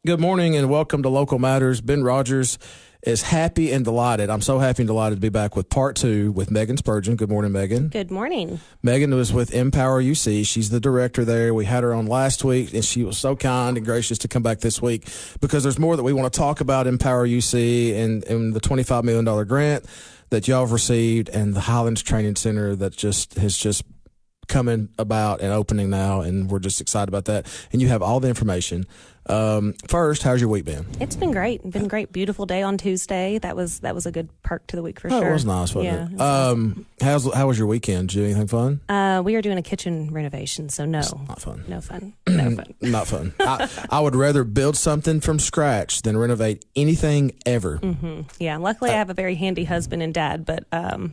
Good morning and welcome to Local Matters. Ben Rodgers is happy and delighted. I'm so happy and delighted to be back with part 2 with Megan Spurgeon. Good morning, Megan. Good morning. Megan was with Empower UC. She's the director there. We had her on last week, and she was so kind and gracious to come back this week because there's more that we want to talk about Empower UC and the $25 million grant that y'all have received and the Highlands Training Center that has just coming about and opening now, and we're just excited about that. And you have all the information. First, how's your week been? It's been great. Great. Beautiful day on Tuesday. That was a good perk to the week for sure. It was nice, wasn't it? Awesome. How was your weekend? Did you do anything fun? We are doing a kitchen renovation, so no. It's not fun. No fun. No fun. Not fun. I would rather build something from scratch than renovate anything ever. Mm-hmm. Yeah. Luckily, I have a very handy husband and dad, but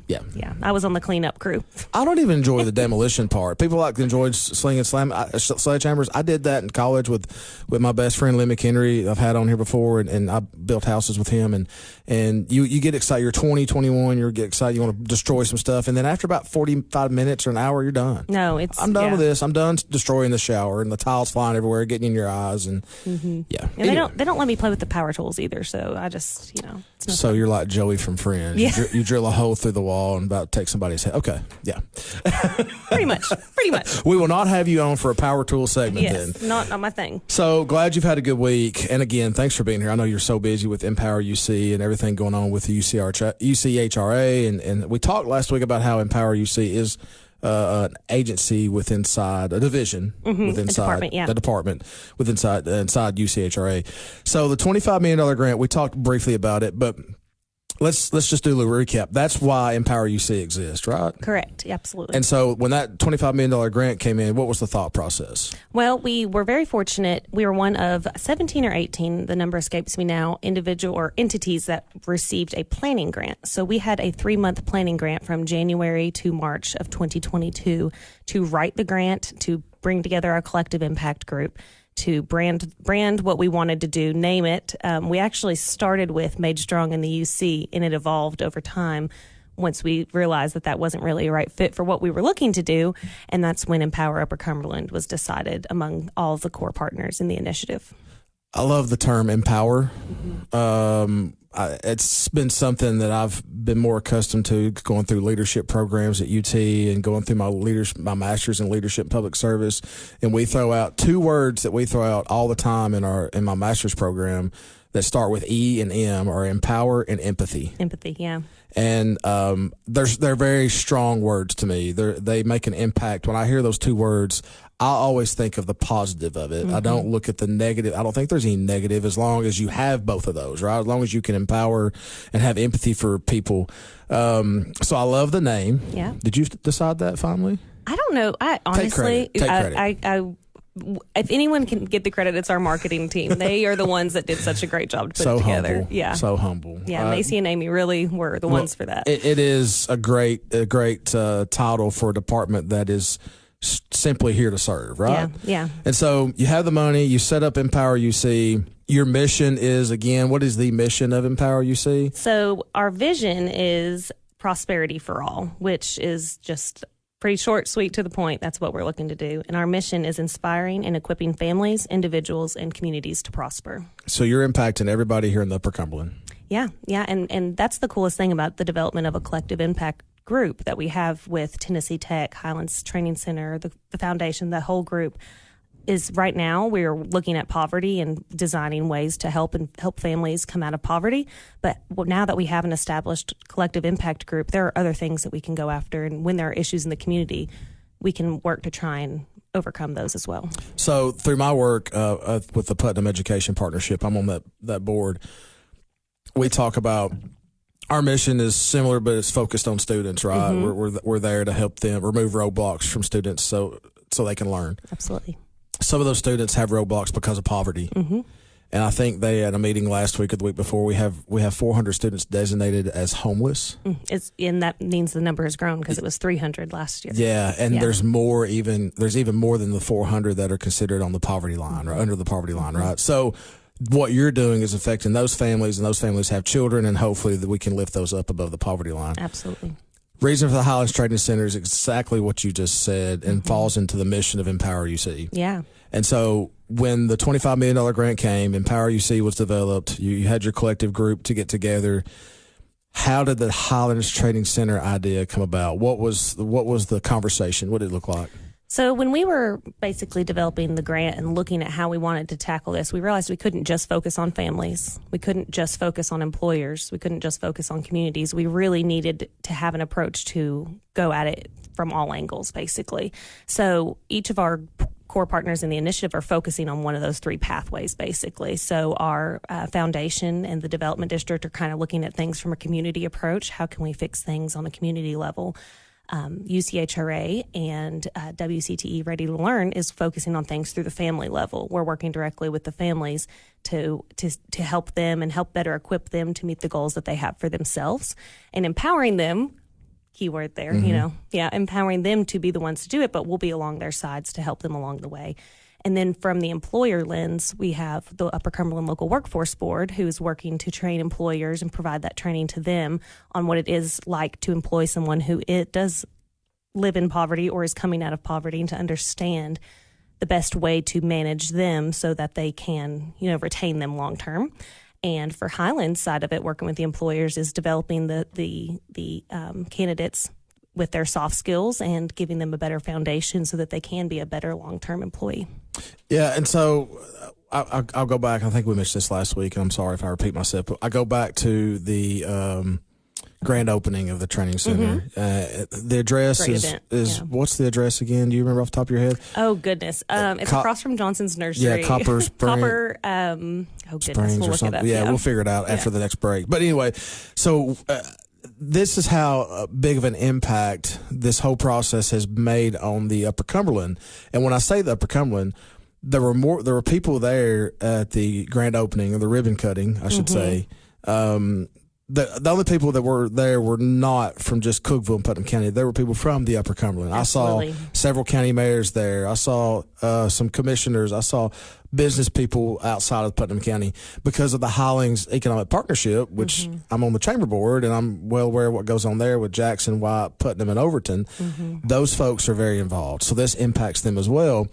yeah, I was on the cleanup crew. I don't even enjoy the demolition part. People like to enjoy sledgehammers. I did that in college with my best friend Lee McHenry. I've had on here before, and I built houses with him. And you get excited. You're 20, 21. You get excited. You want to destroy some stuff, and then after about 45 minutes or an hour, you're done. No, I'm done with this. I'm done destroying the shower and the tiles flying everywhere, getting in your eyes, and yeah. And anyway. They don't let me play with the power tools either. So I just it's no so fun. You're like Joey from Friends. Yeah. You drill a hole through the wall and about to take somebody's head. Okay, yeah. Pretty much. We will not have you on for a power tool segment. Yes, then. not my thing. So glad you've had a good week. And again, thanks for being here. I know you're so busy with Empower UC and everything going on with the UCHRA. And we talked last week about how Empower UC is an agency inside a division inside the department inside UCHRA. So the $25 million grant, we talked briefly about it, but let's just do a little recap. That's why Empower UC exists, right? Correct. Absolutely. And so when that $25 million grant came in, what was the thought process? Well, we were very fortunate. We were one of 17 or 18, the number escapes me now, individual or entities that received a planning grant. So we had a 3-month planning grant from January to March of 2022 to write the grant, to bring together our collective impact group, to brand what we wanted to do, name it. We actually started with Made Strong in the UC, and it evolved over time once we realized that wasn't really a right fit for what we were looking to do. And that's when Empower Upper Cumberland was decided among all of the core partners in the initiative. I love the term empower. It's been something that I've been more accustomed to going through leadership programs at UT and going through my master's in leadership and public service. And we throw out 2 words that we throw out all the time in my master's program that start with E and M, are empower and empathy. Empathy, yeah. And they're very strong words to me. They make an impact. When I hear those 2 words, I always think of the positive of it. I don't look at the negative. I don't think there's any negative as long as you have both of those, right? As long as you can empower and have empathy for people. So I love the name. Yeah. Did you decide that finally? I don't know. I honestly, Take credit. If anyone can get the credit, it's our marketing team. They are the ones that did such a great job to put it together. Humble. Yeah. So humble. Yeah. Macy and Amy really were the ones for that. It is a great title for a department that is simply here to serve, right? Yeah. And so you have the money, you set up Empower UC. Your mission is, again, what is the mission of Empower UC? So our vision is prosperity for all, which is just pretty short, sweet, to the point. That's what we're looking to do. And our mission is inspiring and equipping families, individuals, and communities to prosper. So you're impacting everybody here in the Upper Cumberland. Yeah. And that's the coolest thing about the development of a collective impact group that we have with Tennessee Tech, Highlands Training Center, the foundation, the whole group. Is right now we're looking at poverty and designing ways to help families come out of poverty. But now that we have an established collective impact group, there are other things that we can go after. And when there are issues in the community, we can work to try and overcome those as well. So through my work with the Putnam Education Partnership, I'm on that board. We talk about our mission is similar, but it's focused on students, right? We're there to help them remove roadblocks from students so they can learn. Absolutely. Some of those students have roadblocks because of poverty. And I think they had a meeting last week or the week before. We have 400 students designated as homeless. And that means the number has grown because it was 300 last year. Yeah, and there's even more than the 400 that are considered on the poverty line or under the poverty line, right? So what you're doing is affecting those families, and those families have children, and hopefully that we can lift those up above the poverty line. Absolutely. Reason for the Highlands Training Center is exactly what you just said and falls into the mission of Empower UC. Yeah. And so when the $25 million grant came, Empower UC was developed. You had your collective group to get together. How did the Highlands Training Center idea come about? What was the conversation? What did it look like? So when we were basically developing the grant and looking at how we wanted to tackle this, we realized we couldn't just focus on families. We couldn't just focus on employers. We couldn't just focus on communities. We really needed to have an approach to go at it from all angles, basically. So each of our core partners in the initiative are focusing on one of those three pathways, basically. So our foundation and the development district are kind of looking at things from a community approach. How can we fix things on a community level? UCHRA and WCTE Ready to Learn is focusing on things through the family level. We're working directly with the families to help them and help better equip them to meet the goals that they have for themselves and empowering them. Keyword there, empowering them to be the ones to do it, but we'll be along their sides to help them along the way. And then from the employer lens, we have the Upper Cumberland Local Workforce Board, who is working to train employers and provide that training to them on what it is like to employ someone who does live in poverty or is coming out of poverty, and to understand the best way to manage them so that they can, retain them long term. And for Highlands side of it, working with the employers is developing the candidates with their soft skills and giving them a better foundation so that they can be a better long-term employee. Yeah, and so I'll go back. I think we mentioned this last week, and I'm sorry if I repeat myself, but I go back to the grand opening of the training center. The address Great is what's the address again? Do you remember off the top of your head? Oh, goodness. It's across from Johnson's Nursery. Yeah, Copper Spring. Copper, Springs we'll or look something. it up. Yeah, we'll figure it out after the next break. But anyway, so this is how big of an impact this whole process has made on the Upper Cumberland. And when I say the Upper Cumberland, there were people there at the grand opening, or the ribbon cutting, I should say. The only people that were there were not from just Cookeville and Putnam County. There were people from the Upper Cumberland. Absolutely. I saw several county mayors there. I saw some commissioners. I saw business people outside of Putnam County because of the Highlands Economic Partnership, which I'm on the chamber board, and I'm well aware of what goes on there with Jackson, White, Putnam, and Overton. Those folks are very involved. So this impacts them as well.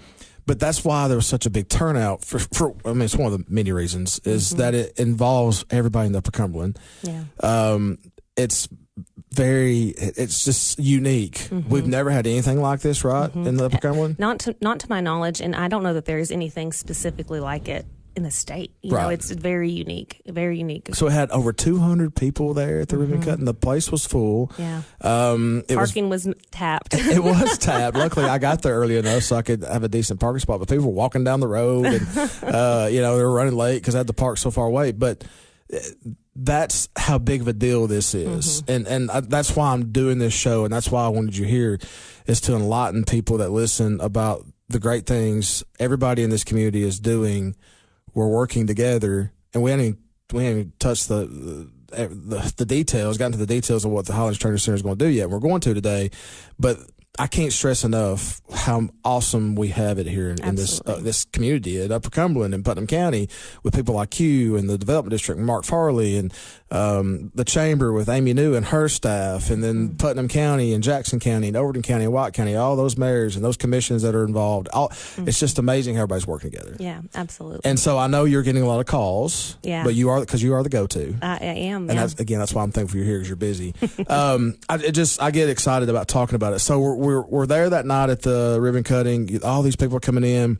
But that's why there was such a big turnout it's one of the many reasons is that it involves everybody in the Upper Cumberland. Yeah. It's just unique. We've never had anything like this, right, in the Upper Cumberland? Not to my knowledge, and I don't know that there's anything specifically like it in the state. You know, it's very unique, very unique. So it had over 200 people there at the ribbon cut, and the place was full. Yeah. Parking was tapped. It was tapped. Luckily, I got there early enough so I could have a decent parking spot. But people were walking down the road, and they were running late because I had to park so far away. But that's how big of a deal this is, and that's why I'm doing this show, and that's why I wanted you here, is to enlighten people that listen about the great things everybody in this community is doing. We're working together, and we haven't even touched the details, gotten to the details of what the Highlands Training Center is going to do yet. We're going to today, but I can't stress enough how awesome we have it here in this community at Upper Cumberland and Putnam County, with people like you and the Development District, Mark Farley, and the Chamber with Amy New and her staff, and then Putnam County and Jackson County and Overton County and White County, all those mayors and those commissions that are involved. It's just amazing how everybody's working together. Yeah, absolutely. And so I know you're getting a lot of calls, but because you are the go-to. I am. And that's why I'm thankful you're here, because you're busy. I get excited about talking about it. So we're there that night at the ribbon cutting. All these people are coming in.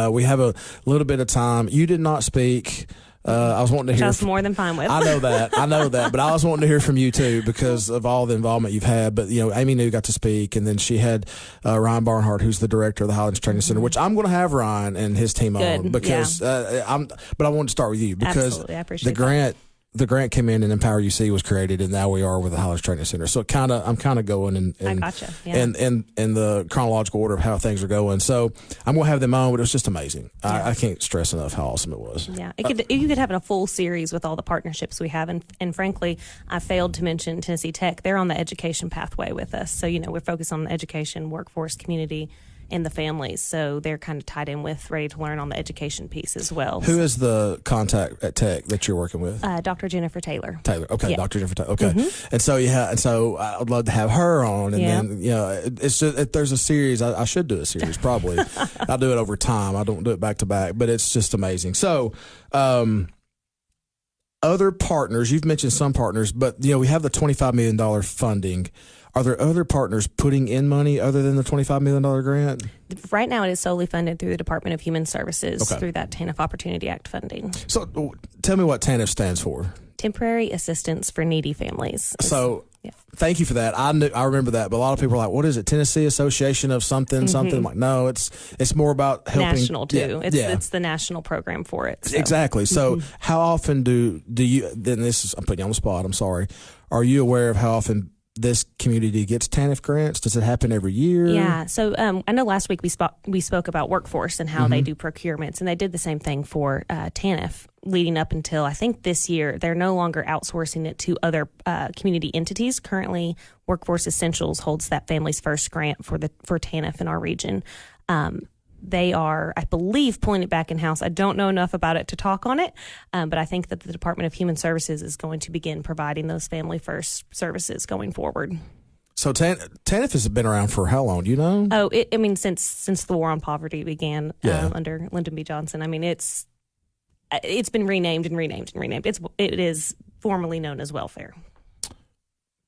We have a little bit of time. You did not speak. I was wanting to hear. Just more than fine with. I know that. But I was wanting to hear from you too, because of all the involvement you've had. But Amy New got to speak, and then she had Ryan Barnhart, who's the director of the Highlands Training Center, which I'm going to have Ryan and his team on, because But I wanted to start with you because absolutely, I appreciate the grant came in and Empower UC was created, and now we are with the Highlands Training Center. So I'm kind of going and I gotcha. Yeah. and the chronological order of how things are going. So I'm going to have them on, but it was just amazing. I can't stress enough how awesome it was. Yeah, you could have a full series with all the partnerships we have, and frankly, I failed to mention Tennessee Tech. They're on the education pathway with us. So we're focused on the education, workforce, community, and the families. So they're kind of tied in with Ready to Learn on the education piece as well. Who is the contact at Tech that you're working with? Dr. Jennifer Taylor. Okay, Yeah. Dr. Jennifer Taylor. Okay, and so I would love to have her on, and then it's just if there's a series, I should do a series probably. I'll do it over time. I don't do it back to back, but it's just amazing. So. Other partners, you've mentioned some partners, but we have the $25 million funding. Are there other partners putting in money other than the $25 million grant? Right now, it is solely funded through the Department of Human Services through that TANF Opportunity Act funding. So tell me what TANF stands for. Temporary Assistance for Needy Families. Thank you for that. I remember that, but a lot of people are like, what is it? Tennessee Association of something? I'm like, no, it's more about helping. National too. It's the national program for it. So. Exactly. So how often do you, then I'm putting you on the spot, I'm sorry. Are you aware of how often this community gets TANF grants? Does it happen every year? Yeah. So I know last week we spoke about workforce and how they do procurements, and they did the same thing for TANF leading up until I think this year. They're no longer outsourcing it to other community entities. Currently, Workforce Essentials holds that Families First grant for TANF in our region. They are, I believe, pulling it back in-house. I don't know enough about it to talk on it, but I think that the Department of Human Services is going to begin providing those Family First services going forward. So TANF has been around for how long? Do you know? Oh, since the War on Poverty began under Lyndon B. Johnson. I mean, it's been renamed and renamed and renamed. It is formally known as welfare.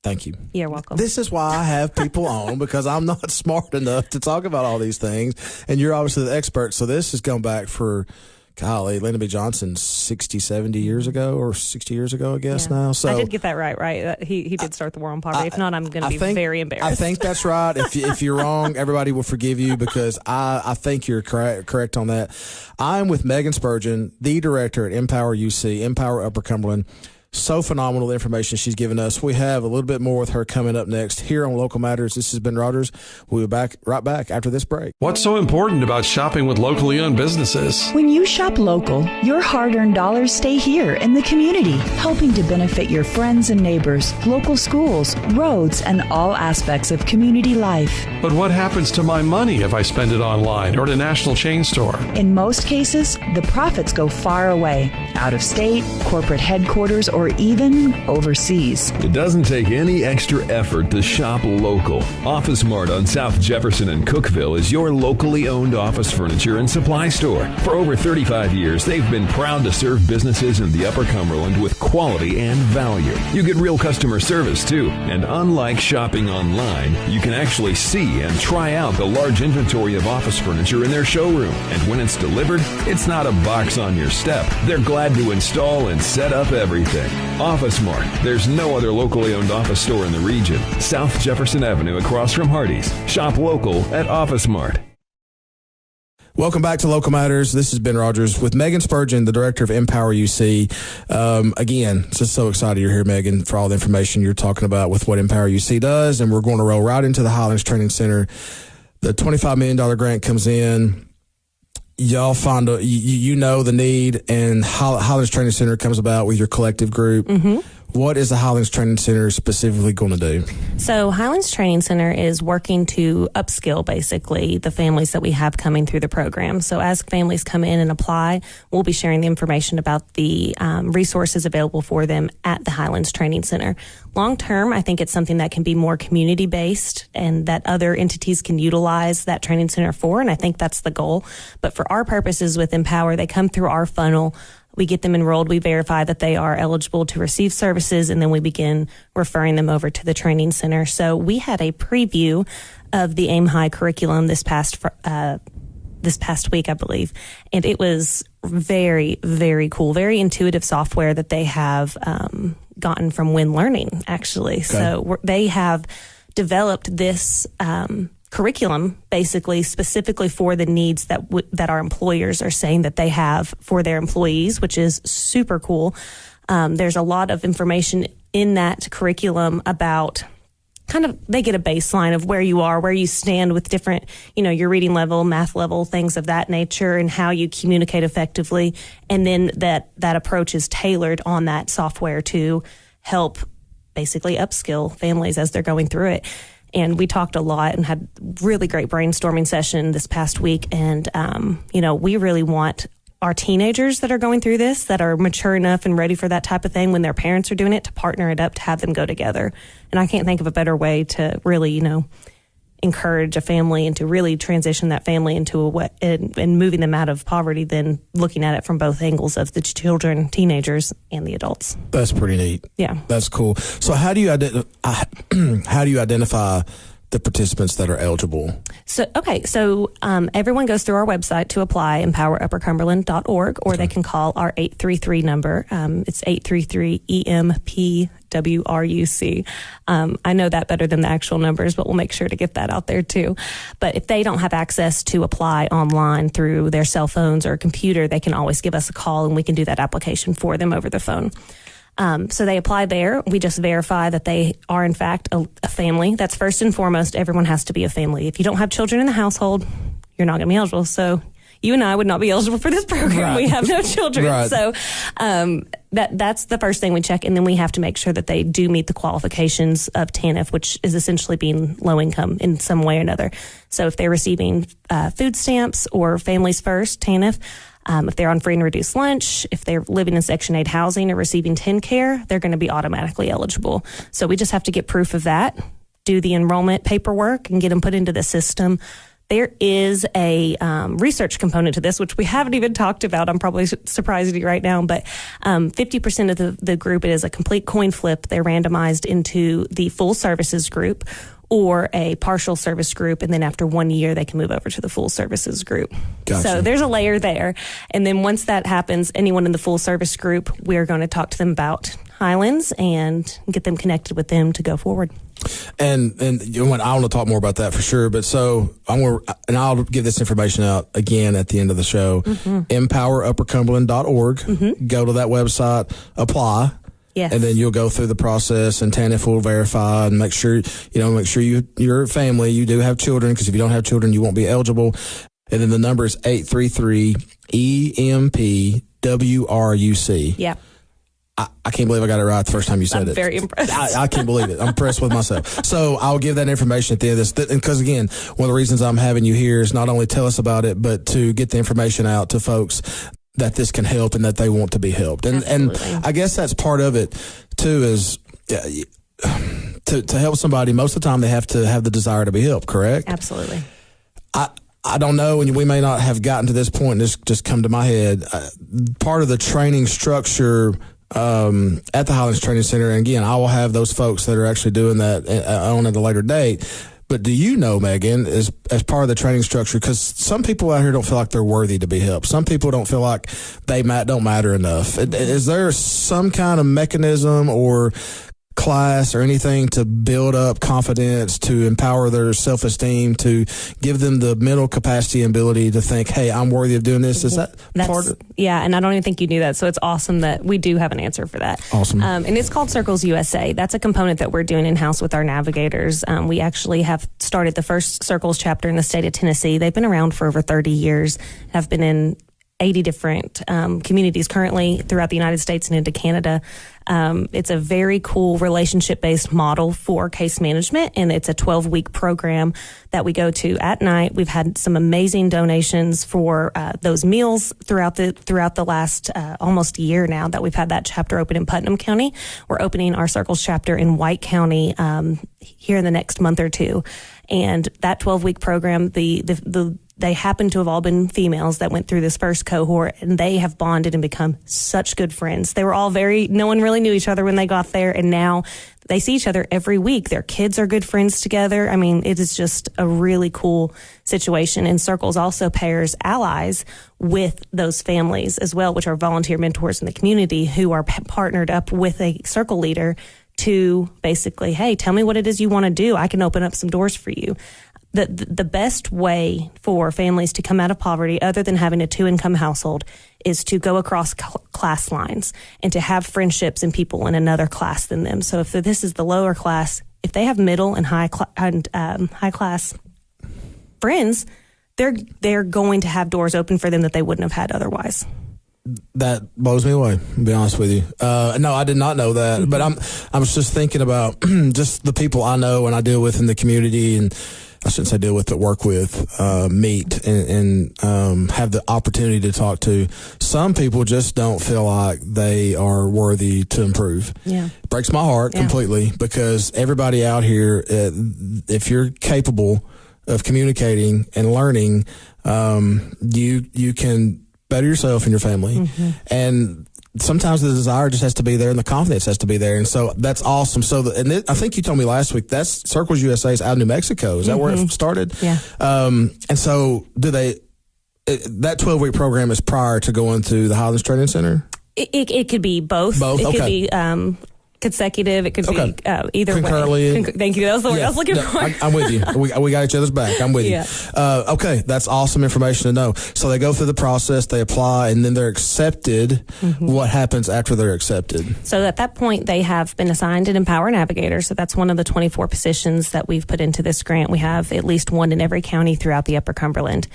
Thank you. You're welcome. This is why I have people on, because I'm not smart enough to talk about all these things, and you're obviously the expert. So this has gone back for, golly, Lyndon B. Johnson 60, 70 years ago, or 60 years ago, I guess now. So I did get that right? He did start the War on Poverty. If not, I'm going to be very embarrassed. I think that's right. If you're wrong, everybody will forgive you, because I think you're correct on that. I'm with Megan Spurgeon, the director at Empower UC, Empower Upper Cumberland. So phenomenal the information she's given us. We have a little bit more with her coming up next here on Local Matters. This has been Rodgers. We'll be right back after this break. What's so important about shopping with locally owned businesses? When you shop local, your hard-earned dollars stay here in the community, helping to benefit your friends and neighbors, local schools, roads, and all aspects of community life. But what happens to my money if I spend it online or at a national chain store? In most cases, the profits go far away, out of state, corporate headquarters, or even overseas. It doesn't take any extra effort to shop local. Office Mart on South Jefferson and Cookville is your locally owned office furniture and supply store. For over 35 years, they've been proud to serve businesses in the Upper Cumberland with quality and value. You get real customer service too, and unlike shopping online, you can actually see and try out the large inventory of office furniture in their showroom. And when it's delivered, it's not a box on your step. They're glad to install and set up everything. Office Mart. There's no other locally owned office store in the region. South Jefferson Avenue across from Hardee's. Shop local at Office Mart. Welcome back to Local Matters. This is Ben Rodgers with Megan Spurgeon, the director of Empower UC. Again, just so excited you're here, Megan, for all the information you're talking about with what Empower UC does. And we're going to roll right into the Highlands Training Center. The $25 million grant comes in. Y'all find you know the need, and Highlands Training Center comes about with your collective group. What is the Highlands Training Center specifically going to do? So Highlands Training Center is working to upskill, basically, the families that we have coming through the program. So as families come in and apply, we'll be sharing the information about the resources available for them at the Highlands Training Center. Long term, I think it's something that can be more community-based and that other entities can utilize that training center for, and I think that's the goal. But for our purposes with Empower, they come through our funnel. We get them enrolled, we verify that they are eligible to receive services, and then we begin referring them over to the training center. So we had a preview of the Aim High curriculum this past week, I believe, and it was very, very cool, very intuitive software that they have gotten from Win Learning, actually. Okay. So they have developed this curriculum basically specifically for the needs that our employers are saying that they have for their employees, which is super cool. There's a lot of information in that curriculum about they get a baseline of where you are, where you stand with different, your reading level, math level, things of that nature, and how you communicate effectively. And then that approach is tailored on that software to help basically upskill families as they're going through it. And we talked a lot and had really great brainstorming session this past week. And, we really want our teenagers that are going through this, that are mature enough and ready for that type of thing when their parents are doing it, to partner it up, to have them go together. And I can't think of a better way to really, encourage a family and to really transition that family into and moving them out of poverty than looking at it from both angles of the children, teenagers, and the adults. That's pretty neat. Yeah. That's cool. So how do you identify the participants that are eligible? So everyone goes through our website to apply, empoweruppercumberland.org, or they can call our 833 number. It's 833-EMPWRUC. I know that better than the actual numbers, but we'll make sure to get that out there too. But if they don't have access to apply online through their cell phones or computer, they can always give us a call and we can do that application for them over the phone. So they apply there. We just verify that they are, in fact, a family. That's first and foremost. Everyone has to be a family. If you don't have children in the household, you're not going to be eligible. So you and I would not be eligible for this program. Right. We have no children. Right. So that's the first thing we check. And then we have to make sure that they do meet the qualifications of TANF, which is essentially being low income in some way or another. So if they're receiving food stamps or Families First, TANF, if they're on free and reduced lunch, if they're living in Section 8 housing or receiving TennCare, they're going to be automatically eligible. So we just have to get proof of that, do the enrollment paperwork, and get them put into the system. There is a research component to this, which we haven't even talked about. I'm probably surprising you right now, but 50% of the group, it is a complete coin flip. They're randomized into the full services group or a partial service group, and then after 1 year, they can move over to the full services group. Gotcha. So there's a layer there. And then once that happens, anyone in the full service group, we're going to talk to them about Highlands and get them connected with them to go forward. And I want to talk more about that for sure. But so I'll give this information out again at the end of the show. EmpowerUpperCumberland.org. Go to that website, apply. Yes. And then you'll go through the process, and TANF will verify and make sure you're a family, you do have children, because if you don't have children, you won't be eligible. And then the number is 833-EMPWRUC. Yeah. I can't believe I got it right the first time you said it. I'm very impressed. I can't believe it. I'm impressed with myself. So I'll give that information at the end of this. Because, again, one of the reasons I'm having you here is not only tell us about it, but to get the information out to folks that this can help and that they want to be helped. And I guess that's part of it, too, is to help somebody, most of the time they have to have the desire to be helped, correct? Absolutely. I don't know, and we may not have gotten to this point, and this just come to my head. Part of the training structure at the Highlands Training Center, and again, I will have those folks that are actually doing that on at a later date. But do you know, Megan, as part of the training structure, because some people out here don't feel like they're worthy to be helped. Some people don't feel like they don't matter enough. Is there some kind of mechanism or class or anything to build up confidence, to empower their self-esteem, to give them the mental capacity and ability to think, hey, I'm worthy of doing this? Is that part of it? Yeah, and I don't even think you knew that, so it's awesome that we do have an answer for that. Awesome. And it's called Circles USA. That's a component that we're doing in-house with our navigators. We actually have started the first Circles chapter in the state of Tennessee. They've been around for over 30 years, have been in 80 different communities currently throughout the United States and into Canada. It's a very cool relationship-based model for case management, and it's a 12-week program that we go to at night. We've had some amazing donations for those meals throughout the last almost year now that we've had that chapter open in Putnam County. We're opening our Circles chapter in White County here in the next month or two. And that 12-week program, they happen to have all been females that went through this first cohort, and they have bonded and become such good friends. They were all no one really knew each other when they got there, and now they see each other every week. Their kids are good friends together. I mean, it is just a really cool situation. And Circles also pairs allies with those families as well, which are volunteer mentors in the community who are partnered up with a circle leader to basically, hey, tell me what it is you want to do. I can open up some doors for you. The best way for families to come out of poverty, other than having a 2-income household, is to go across class lines and to have friendships and people in another class than them. So if this is the lower class, if they have middle and high class friends, they're going to have doors open for them that they wouldn't have had otherwise. That blows me away, to be honest with you. No, I did not know that, but I was just thinking about just the people I know and I deal with in the community, and I shouldn't say deal with, but work with, meet and have the opportunity to talk to. Some people just don't feel like they are worthy to improve. Yeah. It breaks my heart completely, because everybody out here, if you're capable of communicating and learning, you can better yourself and your family. And sometimes the desire just has to be there and the confidence has to be there. And so that's awesome. So, I think you told me last week that's Circles USA is out of New Mexico. Is that where it started? Yeah. And so that 12-week program is prior to going to the Highlands Training Center? It could be both. Both, It could be consecutive. It could be either concurrently. way. Thank you. That was the word I was looking for. I'm with you. We got each other's back. I'm with you. Okay, that's awesome information to know. So they go through the process, they apply, and then they're accepted. What happens after they're accepted? So at that point, they have been assigned an Empower Navigator. So that's one of the 24 positions that we've put into this grant. We have at least one in every county throughout the Upper Cumberland.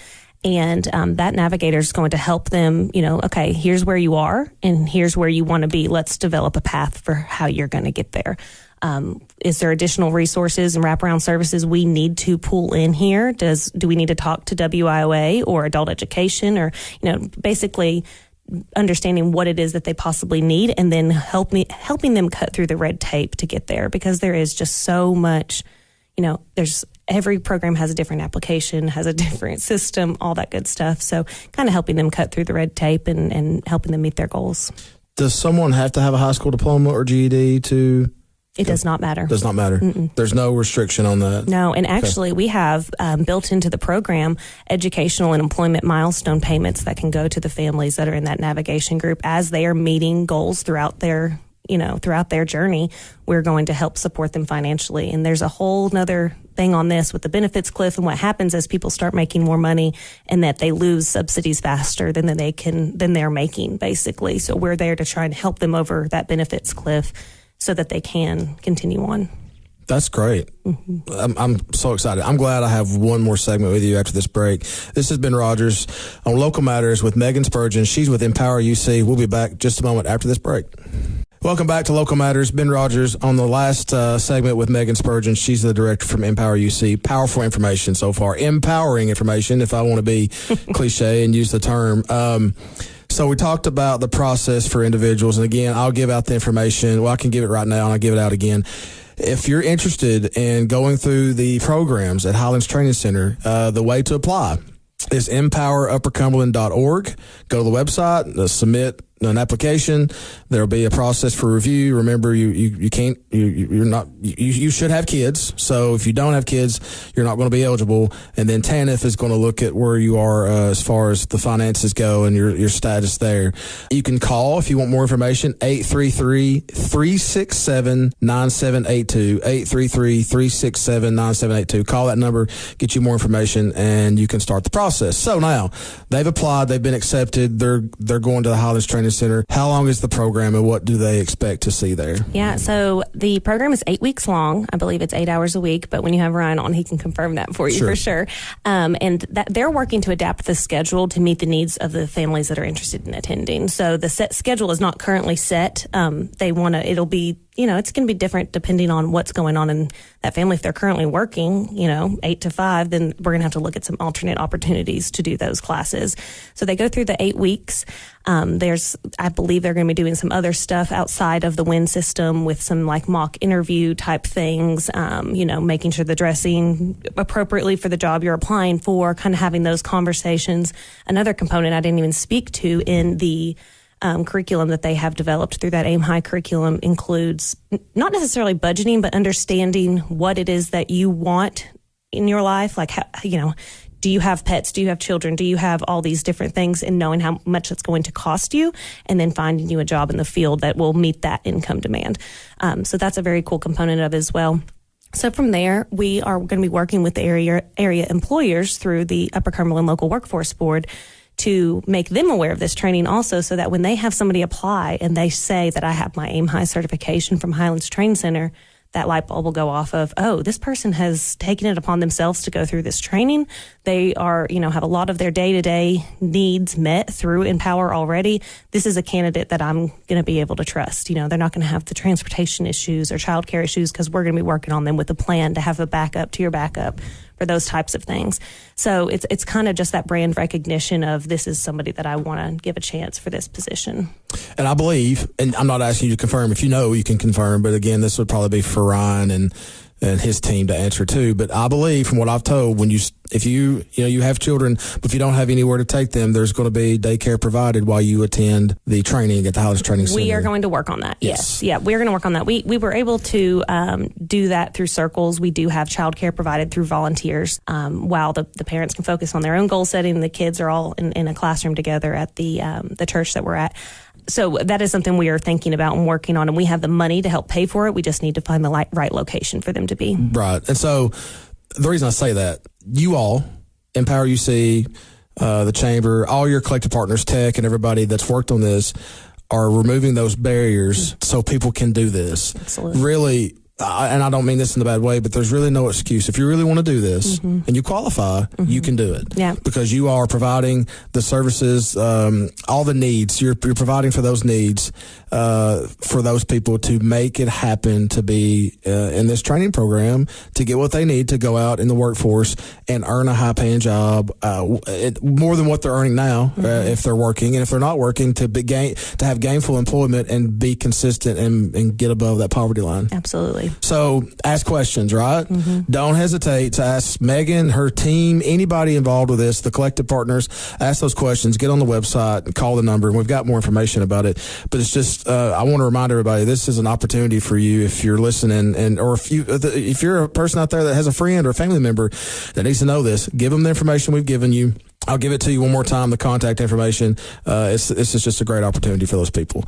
And that navigator is going to help them, okay, here's where you are and here's where you want to be. Let's develop a path for how you're going to get there. Is there additional resources and wraparound services we need to pull in here? Do we need to talk to WIOA or adult education, or, basically understanding what it is that they possibly need, and then helping them cut through the red tape to get there, because there is just so much, every program has a different application, has a different system, all that good stuff. So kind of helping them cut through the red tape and helping them meet their goals. Does someone have to have a high school diploma or GED to? It does not matter. Does not matter. There's no restriction on that. No, and actually we have built into the program educational and employment milestone payments that can go to the families that are in that navigation group as they are meeting goals throughout their journey. We're going to help support them financially. And there's a whole nother thing on this with the benefits cliff and what happens as people start making more money and that they lose subsidies faster than they're making, basically. So we're there to try and help them over that benefits cliff so that they can continue on. That's great. I'm so excited. I'm glad I have one more segment with you after this break. This has Ben Rodgers on Local Matters with Megan Spurgeon. She's with Empower UC. We'll be back just a moment after this break. Welcome back to Local Matters. Ben Rodgers on the last segment with Megan Spurgeon. She's the director from Empower UC. Powerful information so far. Empowering information, if I want to be cliche and use the term. So we talked about the process for individuals. And again, I'll give out the information. Well, I can give it right now and I'll give it out again. If you're interested in going through the programs at Highlands Training Center, the way to apply is empoweruppercumberland.org. Go to the website, submit an application. There'll be a process for review. Remember, you should have kids. So if you don't have kids, you're not going to be eligible. And then TANF is going to look at where you are as far as the finances go and your status there. You can call if you want more information, 833-367-9782, 833-367-9782. Call that number, get you more information, and you can start the process. So now they've applied, they've been accepted, they're going to the Highlands Training Center. How long is the program and what do they expect to see there? Yeah, so the program is 8 weeks long. I believe it's 8 hours a week, but when you have Ryan on, he can confirm that for you for sure. And that they're working to adapt the schedule to meet the needs of the families that are interested in attending. So the set schedule is not currently set. It'll be, it's going to be different depending on what's going on in that family. If they're currently working, 8 to 5, then we're going to have to look at some alternate opportunities to do those classes. So they go through the 8 weeks. I believe they're going to be doing some other stuff outside of the WIN system with some like mock interview type things, making sure the dressing appropriately for the job you're applying for, kind of having those conversations. Another component I didn't even speak to in the curriculum that they have developed through that Aim High curriculum includes not necessarily budgeting, but understanding what it is that you want in your life. Like, do you have pets? Do you have children? Do you have all these different things, and knowing how much it's going to cost you, and then finding you a job in the field that will meet that income demand. So that's a very cool component of it as well. So from there, we are going to be working with the area employers through the Upper Cumberland Local Workforce Board to make them aware of this training also, so that when they have somebody apply and they say that I have my Aim High certification from Highlands Training Center, that light bulb will go off of, oh, this person has taken it upon themselves to go through this training. They are, have a lot of their day-to-day needs met through Empower already. This is a candidate that I'm going to be able to trust. They're not going to have the transportation issues or childcare issues because we're going to be working on them with a plan to have a backup to your backup for those types of things. So it's kind of just that brand recognition of this is somebody that I want to give a chance for this position. And I believe, and I'm not asking you to confirm. If you know, you can confirm. But again, this would probably be for Ryan and his team to answer too. But I believe, from what I've told, if you have children, but if you don't have anywhere to take them, there's going to be daycare provided while you attend the training at the Highlands Training Center. We are going to work on that. Yes. Yeah, we're going to work on that. We were able to do that through circles. We do have childcare provided through volunteers while the parents can focus on their own goal setting. The kids are all in a classroom together at the church that we're at. So that is something we are thinking about and working on, and we have the money to help pay for it. We just need to find the right location for them to be. Right. And so the reason I say that, you all, Empower UC, the Chamber, all your collective partners, Tech, and everybody that's worked on this are removing those barriers so people can do this. Absolutely. Really, and I don't mean this in a bad way, but there's really no excuse. If you really want to do this and you qualify, you can do it. Yeah. Because you are providing the services, all the needs. You're providing for those needs for those people to make it happen, to be in this training program, to get what they need to go out in the workforce and earn a high-paying job, more than what they're earning now if they're working. And if they're not working, to have gainful employment and be consistent and get above that poverty line. Absolutely. So ask questions, right? Don't hesitate to ask Megan, her team, anybody involved with this, the collective partners. Ask those questions. Get on the website and call the number. And we've got more information about it. But it's just, I want to remind everybody, this is an opportunity for you if you're listening, or if you're a person out there that has a friend or a family member that needs to know this, give them the information we've given you. I'll give it to you one more time, the contact information. This is just a great opportunity for those people.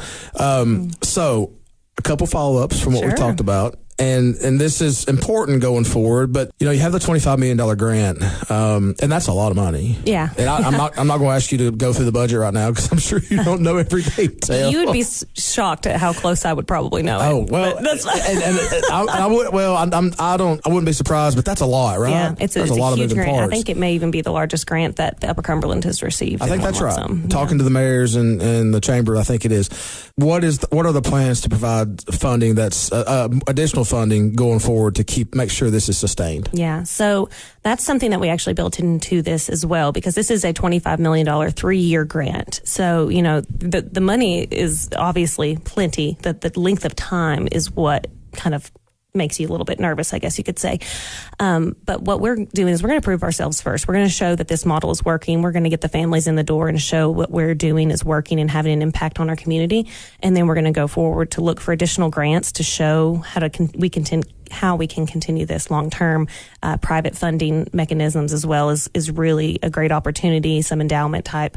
So a couple follow-ups from what we talked about. And this is important going forward, but you have the $25 million grant, and that's a lot of money. Yeah. And I'm not going to ask you to go through the budget right now because I'm sure you don't know every detail. You would be shocked at how close I would probably know. Oh well, I wouldn't be surprised, but that's a lot, right? Yeah, it's a lot of huge moving grant. parts. I think it may even be the largest grant that the Upper Cumberland has received. I think that's right. Talking to the mayors and the chamber, I think it is. What are the plans to provide funding that's additional funding going forward to make sure this is sustained? Yeah, so that's something that we actually built into this as well, because this is a $25 million 3-year grant. So, the money is obviously plenty. The length of time is what kind of makes you a little bit nervous, I guess you could say. But what we're doing is we're going to prove ourselves first. We're going to show that this model is working. We're going to get the families in the door and show what we're doing is working and having an impact on our community. And then we're going to go forward to look for additional grants to show how we can continue this long-term. Private funding mechanisms as well is really a great opportunity, some endowment type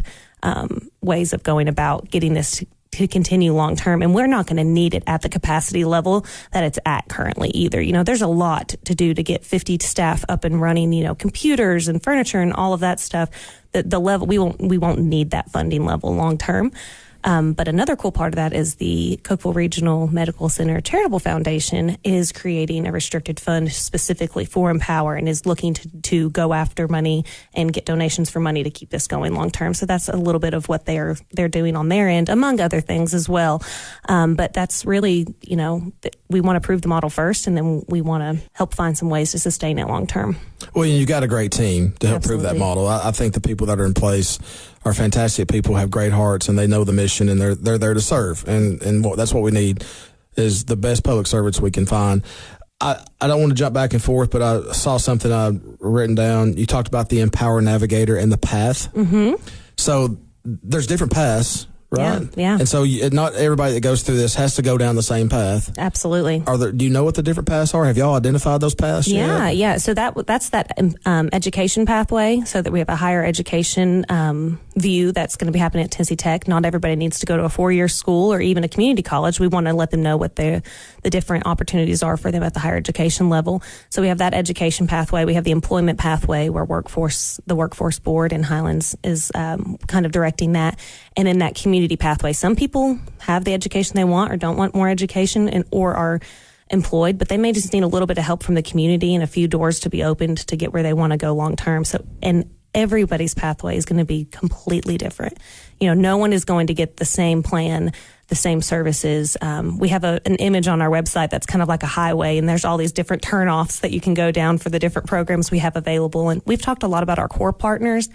ways of going about getting this to continue long term, and we're not going to need it at the capacity level that it's at currently either. There's a lot to do to get 50 staff up and running, computers and furniture and all of that stuff. The level we won't need that funding level long term. But another cool part of that is the Cookeville Regional Medical Center Charitable Foundation is creating a restricted fund specifically for Empower and is looking to go after money and get donations for money to keep this going long term. So that's a little bit of what they're doing on their end, among other things as well. But that's really, we want to prove the model first, and then we want to help find some ways to sustain it long term. Well, you got a great team to help prove that model. I think the people that are in place are fantastic people, have great hearts, and they know the mission, and they're there to serve. And that's what we need, is the best public servants we can find. I don't want to jump back and forth, but I saw something I've written down. You talked about the Empower Navigator and the path. Mm-hmm. So there's different paths, right? Yeah. And so not everybody that goes through this has to go down the same path. Absolutely. Do you know what the different paths are? Have y'all identified those paths yet? Yeah. So that's that education pathway, so that we have a higher education view that's going to be happening at Tennessee Tech. Not everybody needs to go to a 4-year school or even a community college. We want to let them know what the different opportunities are for them at the higher education level. So we have that education pathway. We have the employment pathway, where the workforce board in Highlands is kind of directing that. And in that community pathway, some people have the education they want or don't want more education, or are employed, but they may just need a little bit of help from the community and a few doors to be opened to get where they want to go long term. So, and everybody's pathway is going to be completely different. No one is going to get the same plan, the same services. We have an image on our website that's kind of like a highway, and there's all these different turnoffs that you can go down for the different programs we have available. And we've talked a lot about our core partners.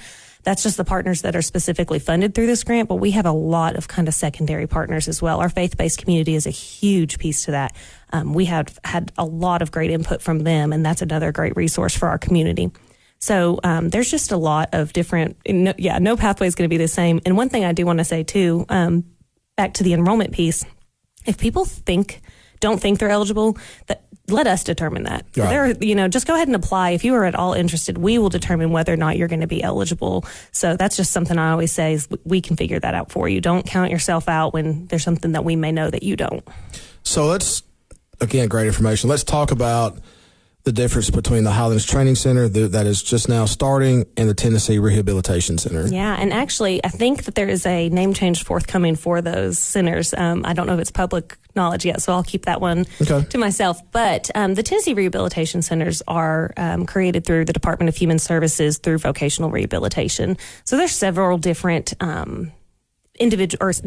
That's just the partners that are specifically funded through this grant, but we have a lot of kind of secondary partners as well. Our faith-based community is a huge piece to that. We have had a lot of great input from them, and that's another great resource for our community. So there's just a lot of different, no pathway is going to be the same. And one thing I do want to say too, back to the enrollment piece, if people don't think they're eligible, let us determine that. Right. Just go ahead and apply. If you are at all interested, we will determine whether or not you're going to be eligible. So that's just something I always say is we can figure that out for you. Don't count yourself out when there's something that we may know that you don't. So again, great information. Let's talk about the difference between the Highlands Training Center that is just now starting and the Tennessee Rehabilitation Center. Yeah, and actually, I think that there is a name change forthcoming for those centers. I don't know if it's public knowledge yet, so I'll keep that one to myself. But the Tennessee Rehabilitation Centers are created through the Department of Human Services through vocational rehabilitation. So there's several different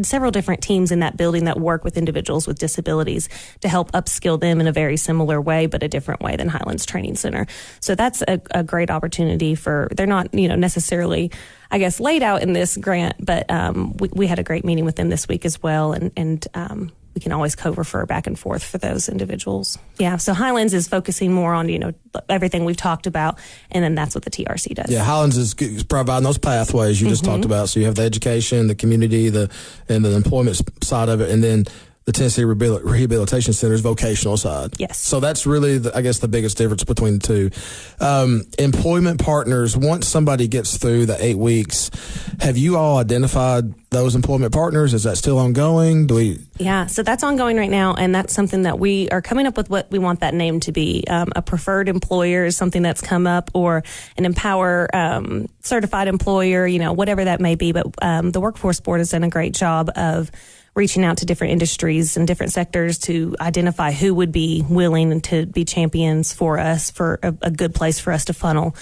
several different teams in that building that work with individuals with disabilities to help upskill them in a very similar way, but a different way than Highlands Training Center. So that's a great opportunity they're not, necessarily, I guess, laid out in this grant, but we had a great meeting with them this week as well. And we can always co-refer back and forth for those individuals. Yeah. So Highlands is focusing more on, everything we've talked about. And then that's what the TRC does. Yeah. Highlands is providing those pathways you just talked about. So you have the education, the community, and the employment side of it. And then the Tennessee Rehabilitation Center's vocational side. Yes. So that's really, the biggest difference between the two. Employment partners, once somebody gets through the 8 weeks, have you all identified those employment partners? Is that still ongoing? Yeah, so that's ongoing right now, and that's something that we are coming up with what we want that name to be. A preferred employer is something that's come up, or an Empower certified employer, whatever that may be. But the Workforce Board has done a great job of reaching out to different industries and different sectors to identify who would be willing to be champions for us, for a good place for us to funnel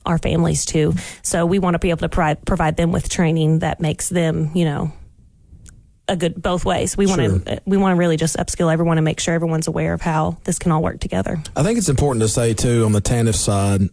our families to. So we want to be able to provide them with training that makes them, a good both ways. We want to really just upskill everyone and make sure everyone's aware of how this can all work together. I think it's important to say too on the TANF side,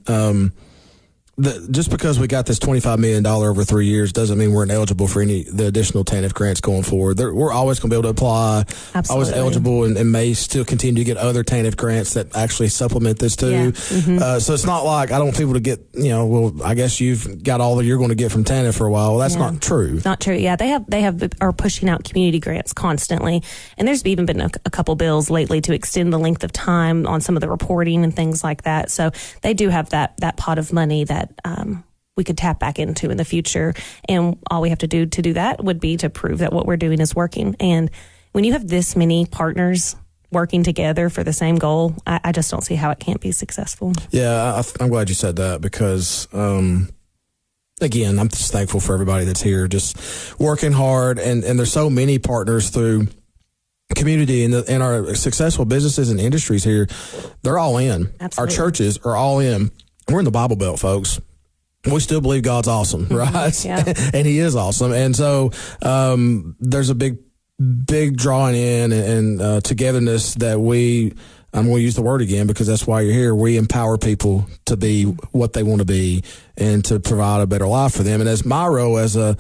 just because we got this $25 million over 3 years doesn't mean we're ineligible for the additional TANF grants going forward. We're always going to be able to apply, Absolutely. Always eligible, and may still continue to get other TANF grants that actually supplement this too. Yeah. Mm-hmm. So it's not like I don't want people to get, I guess you've got all that you're going to get from TANF for a while. Well, that's not true. Not true. Yeah, they are pushing out community grants constantly, and there's even been a couple bills lately to extend the length of time on some of the reporting and things like that. So they do have that pot of money that we could tap back into in the future. And all we have to do that would be to prove that what we're doing is working. And when you have this many partners working together for the same goal, I just don't see how it can't be successful. Yeah, I'm glad you said that because, again, I'm just thankful for everybody that's here just working hard. And there's so many partners through community and our successful businesses and industries here. They're all in. Absolutely. Our churches are all in. We're in the Bible Belt, folks. We still believe God's awesome, right? Yeah. And He is awesome. And so there's a big drawing in and togetherness that I'm going to use the word again because that's why you're here. We empower people to be what they want to be and to provide a better life for them. And as my role as a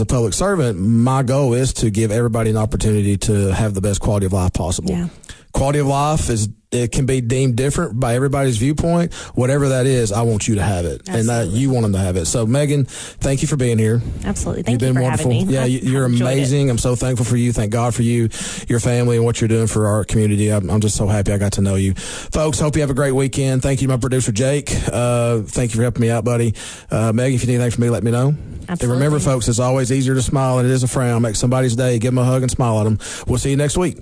public servant, my goal is to give everybody an opportunity to have the best quality of life possible. Yeah. Quality of life it can be deemed different by everybody's viewpoint. Whatever that is, I want you to have it. Absolutely. And that you want them to have it. So, Megan, thank you for being here. Absolutely. Thank You've you been for wonderful. having me. Yeah, you're amazing. I'm so thankful for you. Thank God for you, your family, and what you're doing for our community. I'm just so happy I got to know you. Folks, hope you have a great weekend. Thank you to my producer, Jake. Thank you for helping me out, buddy. Megan, if you need anything from me, let me know. Absolutely. And remember, folks, it's always easier to smile than it is a frown. Make somebody's day. Give them a hug and smile at them. We'll see you next week.